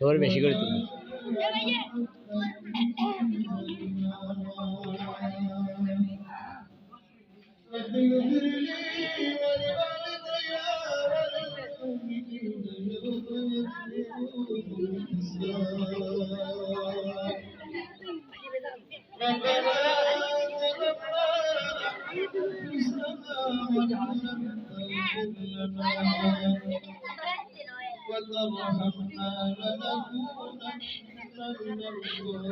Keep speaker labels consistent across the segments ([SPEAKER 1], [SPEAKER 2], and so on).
[SPEAKER 1] তোর বেশি করে তুমি
[SPEAKER 2] وترحمنا لنكونن من الخاسرين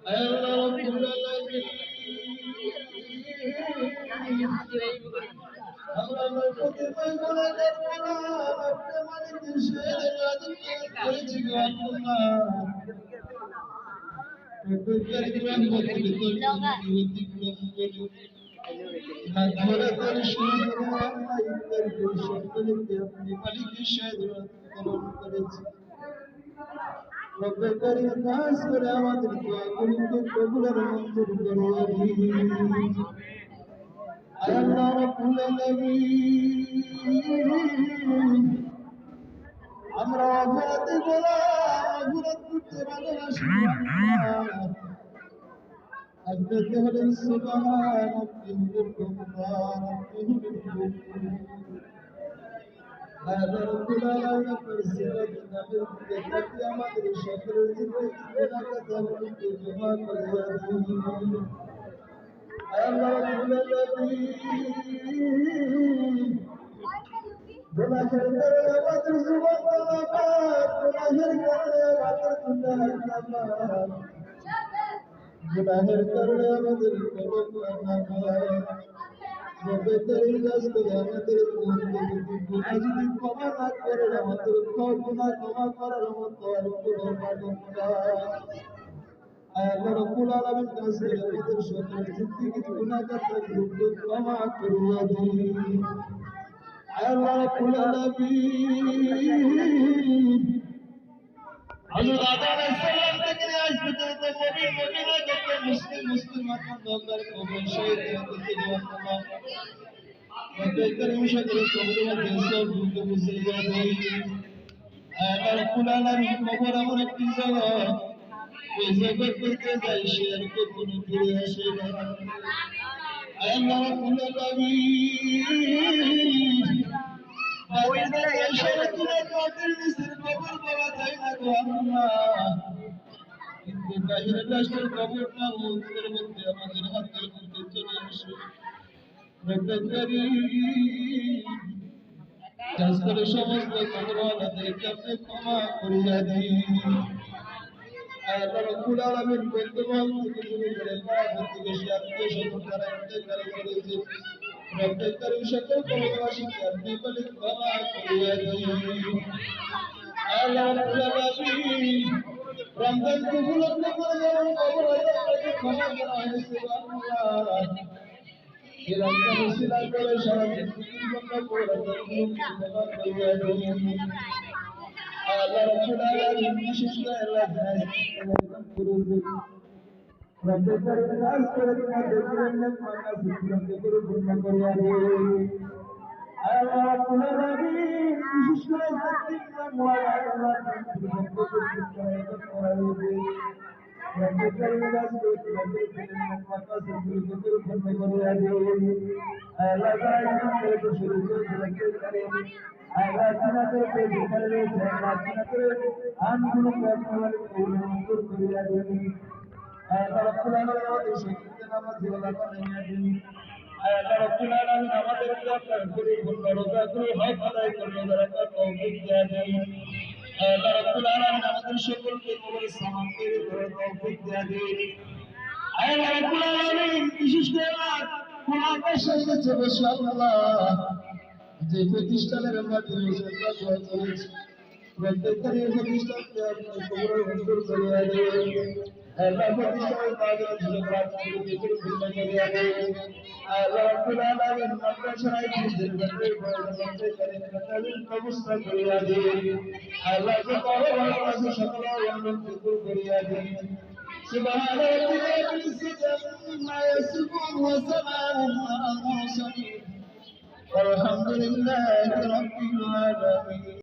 [SPEAKER 2] يا رب العالمين আমরা প্রতিদিন গুনাহগার আপনি মালিক শের রাজত্ব করেছি গো আল্লাহ প্রত্যেকের জীবন অতিক্রম করে করে শুরু করে আল্লাহ ইফতার করে সকলকে আপনি মালিক শের রাজত্ব করেছি রব্বে করিম খাস করে আমাদের দোয়াগুলোকে কবুল আর মঞ্জুর করে আল্লাহ রাব্বুল আলামিন আমরা অপরাধী গোলাম অপরাধ করতে ভালোবাসি আল্লাহ হলেন সুবহান আল্লাহুল গফফার আল্লাহুল আল্লাহ রাব্বুল আলামিন পরিসিবত নবীর দিকে আমাদের সকলের জীবনে গুনাহগারকে ক্ষমা করে দিন আল্লাহ রাব্বুল আলামিন গুনাহের কারণে আমাদের জীবন বরবাদ গুনাহের কারণে আমাদের দুনিয়া বরবাদ গুনাহের কারণে আমাদের কলব বরবাদ রব্বে করিম দাস করে আমাদের গুনাহ যদি ক্ষমা না করেন আমাদের গুনাহ ক্ষমা করার মতো আর কোনো মানব নাই আল্লাহ রাব্বুল আলামিন কাছ থেকে আমাদের সকল জিন্দেগির গুনাহগারকে ক্ষমা করে দিন আল্লাহ রাব্বুল আলামিন হযরত আদম আলাইহিস সালাম থেকে আজ পর্যন্ত মুমিন যত মুসলিম দরকার কবুল শহীদ হতে আল্লাহ রব্বে করিম সকল কবুল মধ্যে সব দুঃখ মুসিবত দেই আল্লাহ রাব্বুল আলামিন কবর এমন একটি জায়গা ওই জায়গা করতে যাই শেয়ার কখনো ফিরে আসে না আল্লাহ রাব্বুল আলামিন কিন্তু বাহিরের রাষ্ট্রের খবরটা মুখের মধ্যে আমাদের হাতের মধ্যে চলে আসে সমস্ত খবরওয়ালাদেরকে আপনি ক্ষমা করিয়া দিন আল্লাহ রাব্বুল আলামিন বর্তমান থেকে শুরু করে প্রতিবেশী আত্মীয়-স্বজন যারা ইন্তেকাল করেছে রব্বে করিম সকল কবরবাসীকে আপনি বলে ক্ষমা করিয়া দিন আল্লাহ রাব্বুল আলামিন রমজান উপলক্ষে করে যেমন কবরওয়ালাদেরকে ক্ষমা করা হয়েছে আল্লাহ এই রমজান উসিলা করে সারা পৃথিবীর জন্য কবরওয়ালাদেরকে ক্ষমা করিয়া দিন আল্লাহ রাব্বুল আলামিন বিশেষ করে আল্লাহ রব্বে করিম কাজ করে তোমাদের জীবনের মানা জীবনকে পরিপূর্ণ করিয়া দিন আল্লাহ রাব্বুল আলামিন বিশেষ করে সত্যিকার মোয়ালা আল্লাহ রব্বে করিম কাজ করে তোমাদের জীবনের মানা জীবনকে পরিপূর্ণ করিয়া দিন আল্লাহ তাআলা করে শুরু করে করেন আল্লাহ তোমাদেরকে যেখানে রয়েছে আল্লাহ তোমাদের আনগুলোকে আপনাদের পূর্ণ করিয়া দিন আল্লাহ রাব্বুল আলামিন আমাদের সকলকে নামাজি ওয়ালা বানাইয়া দিন আল্লাহ রাব্বুল আলামিন আমাদেরকে আপনার পরিপূর্ণ রোজাগুলো হক আদায় করে রাখার তৌফিক দিয়া দিন আল্লাহ রাব্বুল আলামিন আমাদের সকলকে কবরে সামান করে ধরে তৌফিক দিয়া দিন আল্লাহ রাব্বুল আলামিন বিশেষ করে কোরআনের সাথে বসে আল্লাহ যে প্রতিষ্ঠানের মাধ্যমে আমরা দোয়া করেছি প্রত্যেকটি প্রতিষ্ঠানকে আপনি কবরে মঞ্জুর করিয়া দিন আল্লাহ প্রতিষ্ঠানের মাধ্যমে ধন্যবাদ পূর্ণ করিয়া দিন আল্লাহ রাব্বুল আলামিন মাদ্রাসায় নিজের ঘরে বড় করেন তাদের ব্যবস্থা করিয়া দিন আল্লাহ যে বড় বড় আছে সকল অনুরোধ করিয়া দিন সুবহান রাব্বিকা রাব্বিল ইজ্জাতি আম্মা ইয়াসিফুন وسلام على المرسلين والحمد لله رب العالمين